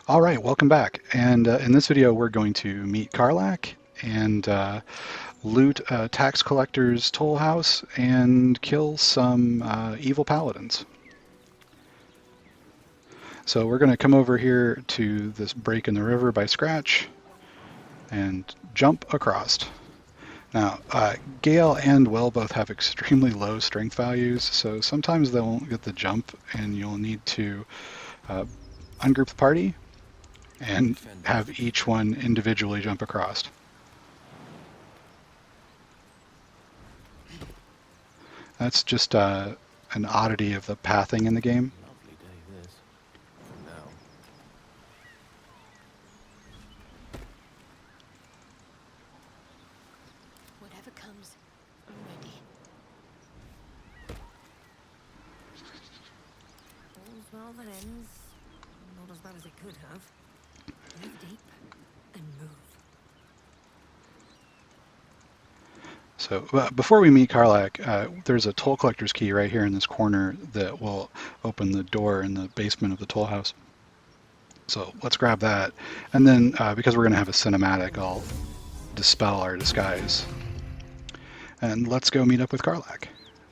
All right, welcome back. And in this video, we're going to meet Karlach and loot a tax collector's toll house and kill some evil paladins. So we're going to come over here to this break in the river by Scratch and jump across. Now, Gale and Will both have extremely low strength values, so sometimes they won't get the jump, and you'll need to uh, ungroup the party and have each one individually jump across. That's just an oddity of the pathing in the game. Lovely day this. For now. Whatever comes, I'm ready. All's well that ends. Not as bad as it could have. Live deep and move. So before we meet Karlach, there's a toll collector's key right here in this corner that will open the door in the basement of the toll house. So let's grab that. And then because we're going to have a cinematic, I'll dispel our disguise. And let's go meet up with Karlach.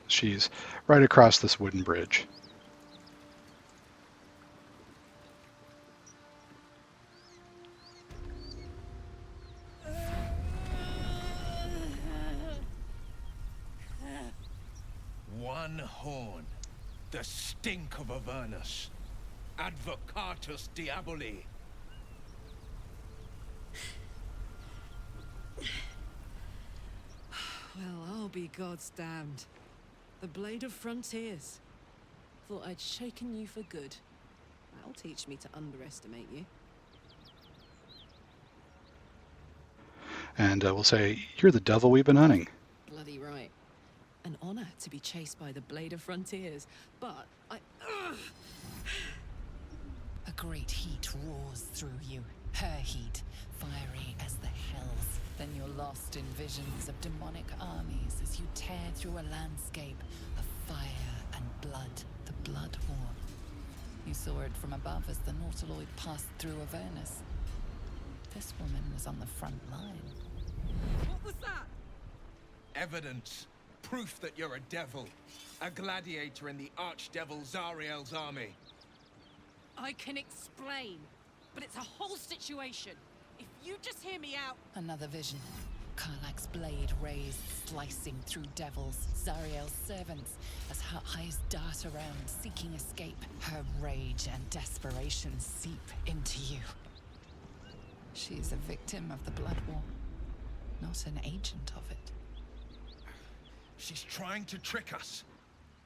She's right across this wooden bridge. One horn, the stink of Avernus, advocatus diaboli. Well, I'll be God's damned. The Blade of Frontiers. Thought I'd shaken you for good. That'll teach me to underestimate you. And we'll say, "You're the devil we've been hunting." Bloody right. An honor to be chased by the Blade of Frontiers, but A great heat roars through you, her heat, fiery as the hells. Then you're lost in visions of demonic armies as you tear through a landscape of fire and blood, the Blood War. You saw it from above as the Nautiloid passed through Avernus. This woman was on the front line. what was that? Evidence, proof that you're a devil, a gladiator in the archdevil Zariel's army. I can explain, but it's a whole situation. If you just hear me out. Another vision. Karlach's blade raised, slicing through devils, Zariel's servants, as her eyes dart around, seeking escape. Her rage and desperation seep into you. She's a victim of the Blood War, not an agent of it. She's trying to trick us.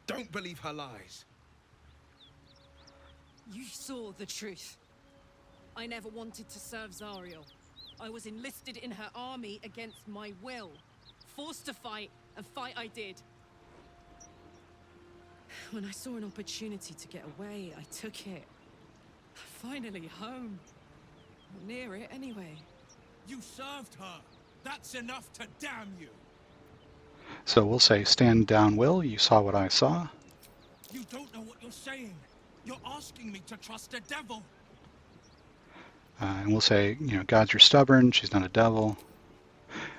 Don't believe her lies. You saw the truth. I never wanted to serve Zariel. I was enlisted in her army against my will. Forced to fight, and fight I did. When I saw an opportunity to get away, I took it. Finally home. Or near it, anyway. You served her. That's enough to damn you. So we'll say, "Stand down, Will. You saw what I saw." You don't know what you're saying. You're asking me to trust a devil. And we'll say, "Gods, you're stubborn. She's not a devil."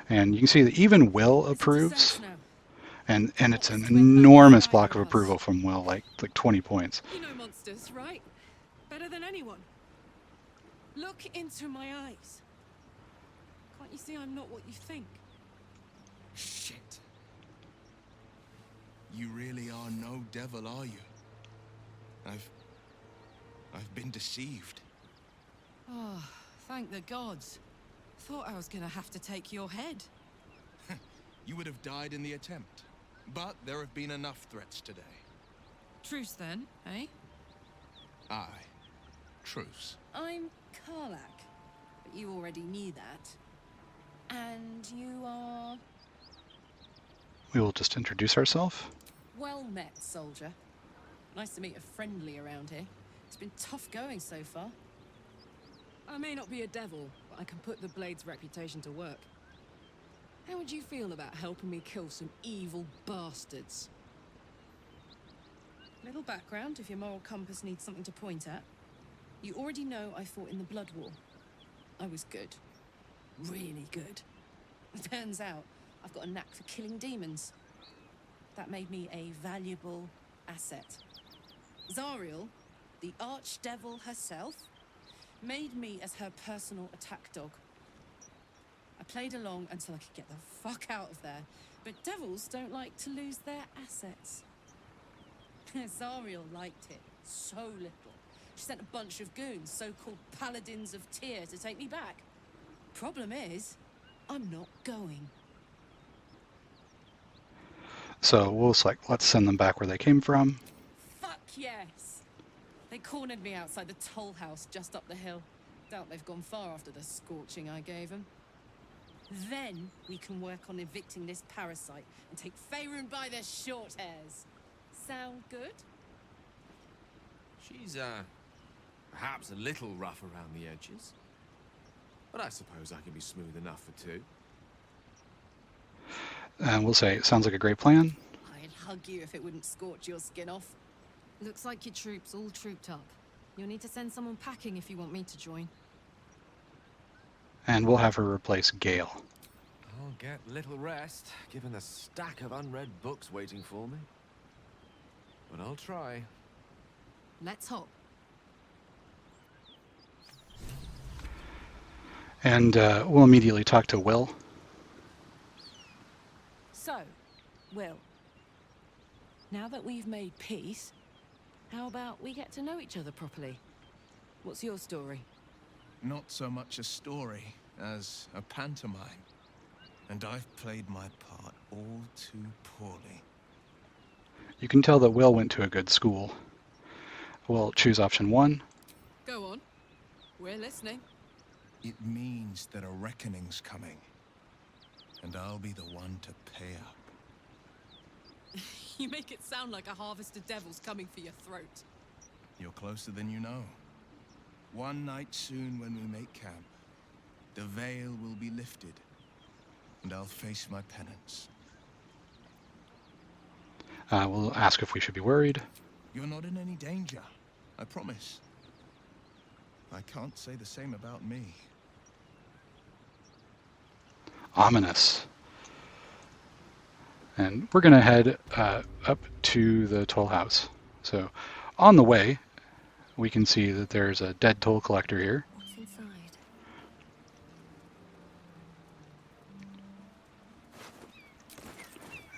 And you can see that even Will approves. And it's an enormous block of approval from Will, like 20 points. You know monsters, right? Better than anyone. Look into my eyes. Can't you see I'm not what you think? Shit. You really are no devil, are you? I've been deceived. Oh, thank the gods. Thought I was gonna have to take your head. You would have died in the attempt. But there have been enough threats today. Truce then, eh? Aye. Truce. I'm Karlach, but you already knew that. And you are... We will just introduce ourselves. Well met, soldier. Nice to meet a friendly around here. It's been tough going so far. I may not be a devil, but I can put the Blade's reputation to work. How would you feel about helping me kill some evil bastards? Little background if your moral compass needs something to point at. You already know I fought in the Blood War. I was good. Really good. Turns out, I've got a knack for killing demons. That made me a valuable asset. Zariel, the archdevil herself, made me as her personal attack dog. I played along until I could get the fuck out of there, but devils don't like to lose their assets. Zariel liked it so little. She sent a bunch of goons, so-called paladins of Tyr, to take me back. Problem is, I'm not going. So we'll select, let's send them back where they came from. Fuck yes! They cornered me outside the toll house just up the hill. Doubt they've gone far after the scorching I gave them. Then we can work on evicting this parasite and take Faerun by the short hairs. Sound good? She's, perhaps a little rough around the edges. But I suppose I can be smooth enough for two. And we'll say, sounds like a great plan. I'd hug you if it wouldn't scorch your skin off. Looks like your troops all trooped up. You'll need to send someone packing if you want me to join. And we'll have her replace Gale. I'll get little rest, given the stack of unread books waiting for me. But I'll try. Let's hop. And we'll immediately talk to Will. So, Will, now that we've made peace, how about we get to know each other properly? What's your story? Not so much a story as a pantomime. And I've played my part all too poorly. You can tell that Will went to a good school. We'll choose option 1. Go on. We're listening. It means that a reckoning's coming. And I'll be the one to pay up. You make it sound like a harvest of devils coming for your throat. You're closer than you know. One night soon when we make camp, the veil will be lifted, and I'll face my penance. We'll ask if we should be worried. You're not in any danger, I promise. I can't say the same about me. Ominous. And we're going to head up to the toll house. So on the way, we can see that there's a dead toll collector here. What's inside?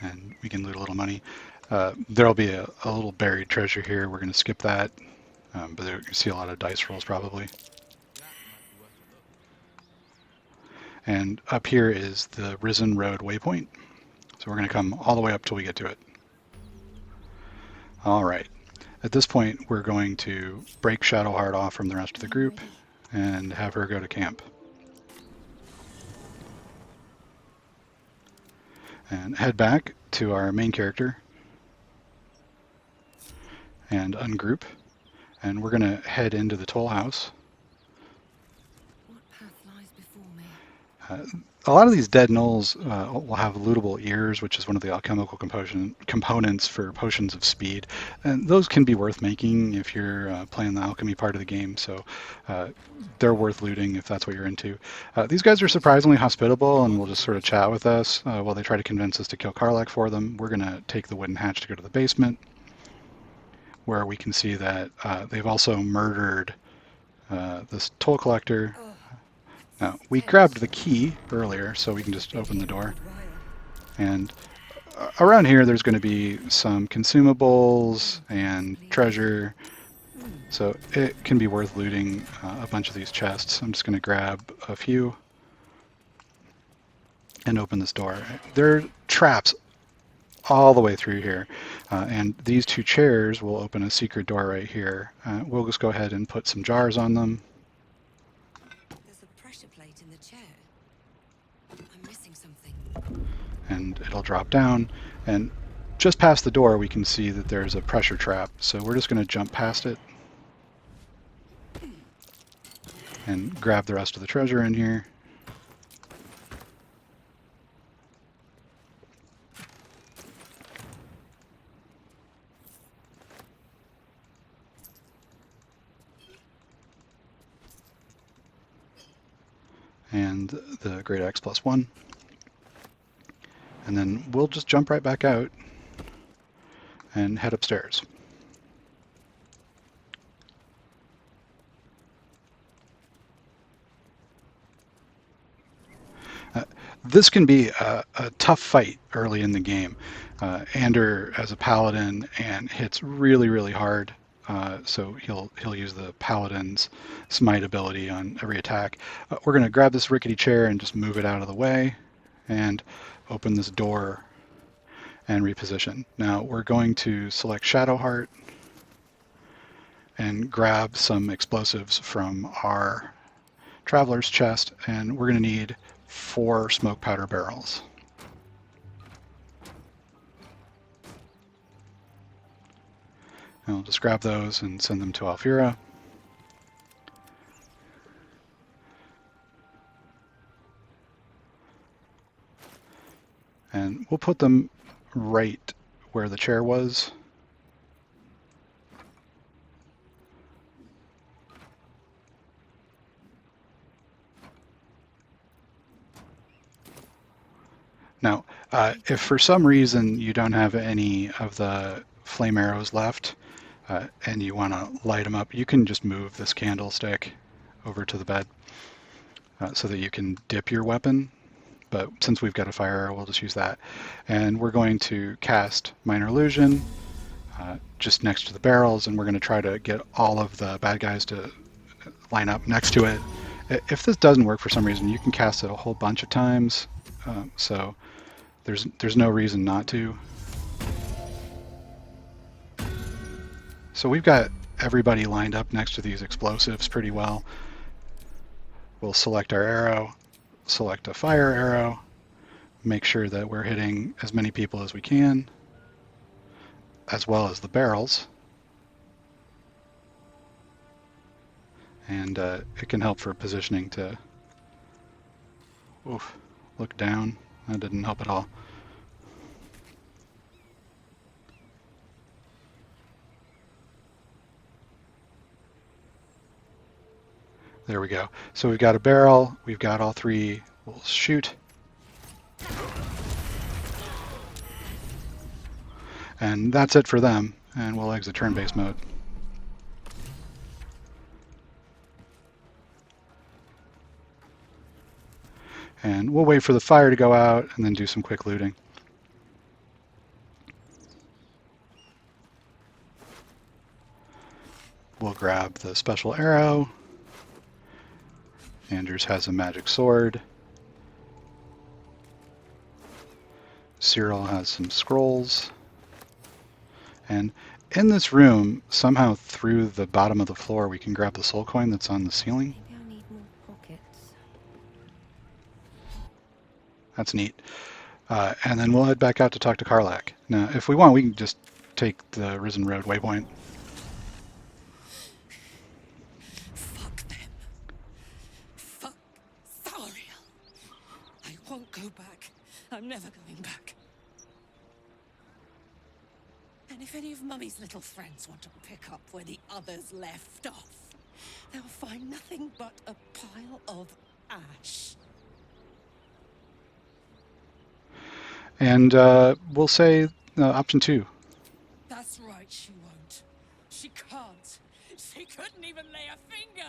And we can loot a little money. There'll be a little buried treasure here. We're going to skip that. But there, you see a lot of dice rolls probably. And up here is the Risen Road waypoint. So we're going to come all the way up till we get to it. All right. At this point, we're going to break Shadowheart off from the rest of the group and have her go to camp. And head back to our main character and ungroup. And we're going to head into the toll house. What path lies before me? A lot of these dead gnolls will have lootable ears, which is one of the alchemical components for potions of speed. And those can be worth making if you're playing the alchemy part of the game, so they're worth looting if that's what you're into. These guys are surprisingly hospitable and will just sort of chat with us while they try to convince us to kill Karlach for them. We're going to take the wooden hatch to go to the basement, where we can see that they've also murdered this toll collector. Now, we grabbed the key earlier, so we can just open the door. And around here, there's going to be some consumables and treasure, so it can be worth looting a bunch of these chests. I'm just going to grab a few and open this door. There are traps all the way through here, and these two chairs will open a secret door right here. We'll just go ahead and put some jars on them. And it'll drop down, and just past the door we can see that there's a pressure trap, so we're just going to jump past it and grab the rest of the treasure in here. and the Great Axe +1. And then we'll just jump right back out and head upstairs. This can be a tough fight early in the game. Ander as a paladin and hits really, really hard. So he'll use the paladin's smite ability on every attack. We're going to grab this rickety chair and just move it out of the way and open this door and reposition. Now we're going to select Shadowheart and grab some explosives from our traveler's chest, and we're going to need 4 smoke powder barrels. And I'll just grab those and send them to Alfira. And we'll put them right where the chair was. Now, if for some reason you don't have any of the flame arrows left and you want to light them up, you can just move this candlestick over to the bed so that you can dip your weapon. But since we've got a fire arrow, we'll just use that. And we're going to cast Minor Illusion just next to the barrels, and we're going to try to get all of the bad guys to line up next to it. If this doesn't work for some reason, you can cast it a whole bunch of times. So there's no reason not to. So we've got everybody lined up next to these explosives pretty well. We'll select our arrow, select a fire arrow, make sure that we're hitting as many people as we can, as well as the barrels. And it can help for positioning to look down. That didn't help at all. There we go. So we've got a barrel, we've got all 3. We'll shoot. And that's it for them, and we'll exit turn-based mode. And we'll wait for the fire to go out and then do some quick looting. We'll grab the special arrow. Anders has a magic sword. Cyril has some scrolls. And in this room, somehow through the bottom of the floor, we can grab the soul coin that's on the ceiling. Maybe I'll need more pockets. That's neat. And then we'll head back out to talk to Karlach. Now, if we want, we can just take the Risen Road waypoint. Fuck them. Fuck Thariel. I won't go back. I'm never going back. And if any of Mummy's little friends want to pick up where the others left off, they'll find nothing but a pile of ash. And we'll say option 2. That's right, she won't. She can't. She couldn't even lay a finger.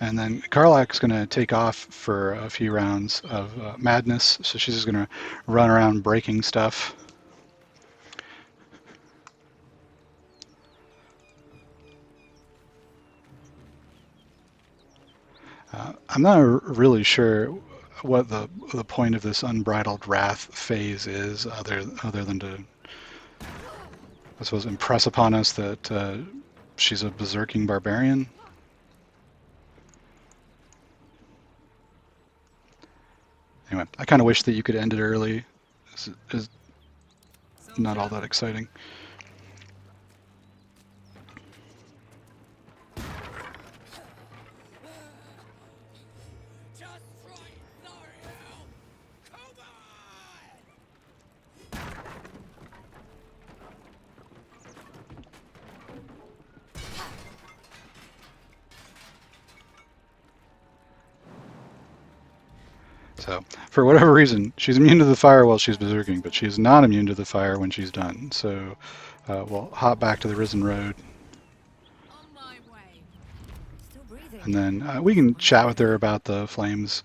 And then Karlach's going to take off for a few rounds of madness, so she's just going to run around breaking stuff. I'm not really sure what the point of this unbridled wrath phase is, other than to, I suppose, impress upon us that she's a berserking barbarian. Anyway, I kind of wish that you could end it early. It's not all that exciting. Just right, Thariel! Come on! So, for whatever reason, she's immune to the fire while she's berserking, but she's not immune to the fire when she's done. So, we'll hop back to the Risen Road, On my way. Still breathing. and then we can chat with her about the flames.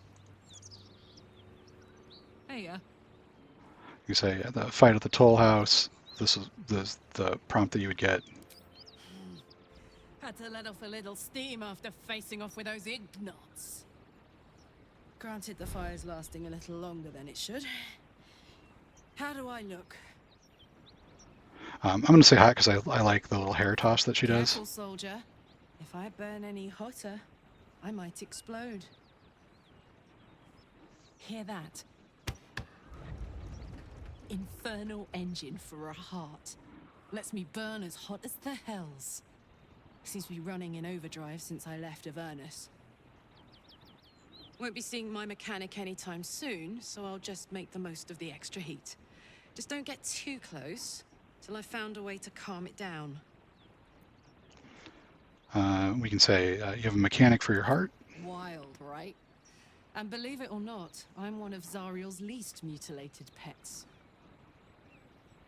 Hey, You say the fight at the toll house. This is the prompt that you would get. had to let off a little steam after facing off with those ignots. Granted, the fire's lasting a little longer than it should. How do I look? I'm going to say hi because I like the little hair toss that she does. Careful, soldier. If I burn any hotter, I might explode. Hear that? Infernal engine for a heart. Lets me burn as hot as the hells. Seems to be running in overdrive since I left Avernus. Won't be seeing my mechanic anytime soon, so I'll just make the most of the extra heat. Just don't get too close, till I've found a way to calm it down. We can say you have a mechanic for your heart. Wild, right? And believe it or not, I'm one of Zariel's least mutilated pets.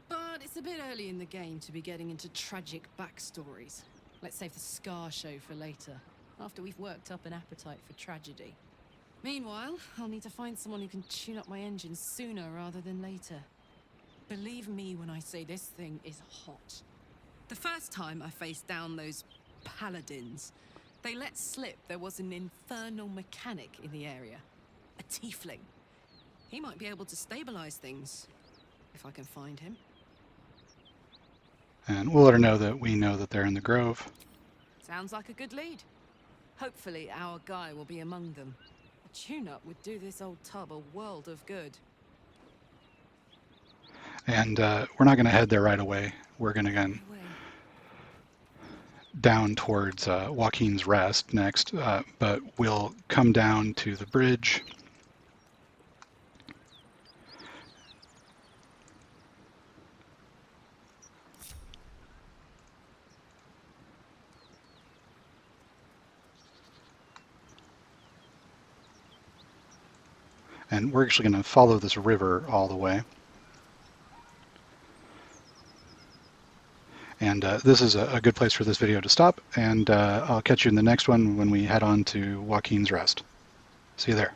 But it's a bit early in the game to be getting into tragic backstories. Let's save the Scar show for later, after we've worked up an appetite for tragedy. Meanwhile, I'll need to find someone who can tune up my engine sooner rather than later. Believe me when I say this thing is hot. The first time I faced down those paladins, they let slip there was an infernal mechanic in the area. A tiefling. He might be able to stabilize things, if I can find him. And we'll let her know that we know that they're in the grove. Sounds like a good lead. Hopefully our guy will be among them. A tune-up would do this old tub a world of good. And we're not going to head there right away. We're going to go down towards Joaquin's Rest next, but we'll come down to the bridge. And we're actually going to follow this river all the way. And this is a good place for this video to stop, and I'll catch you in the next one when we head on to Joaquin's Rest. See you there.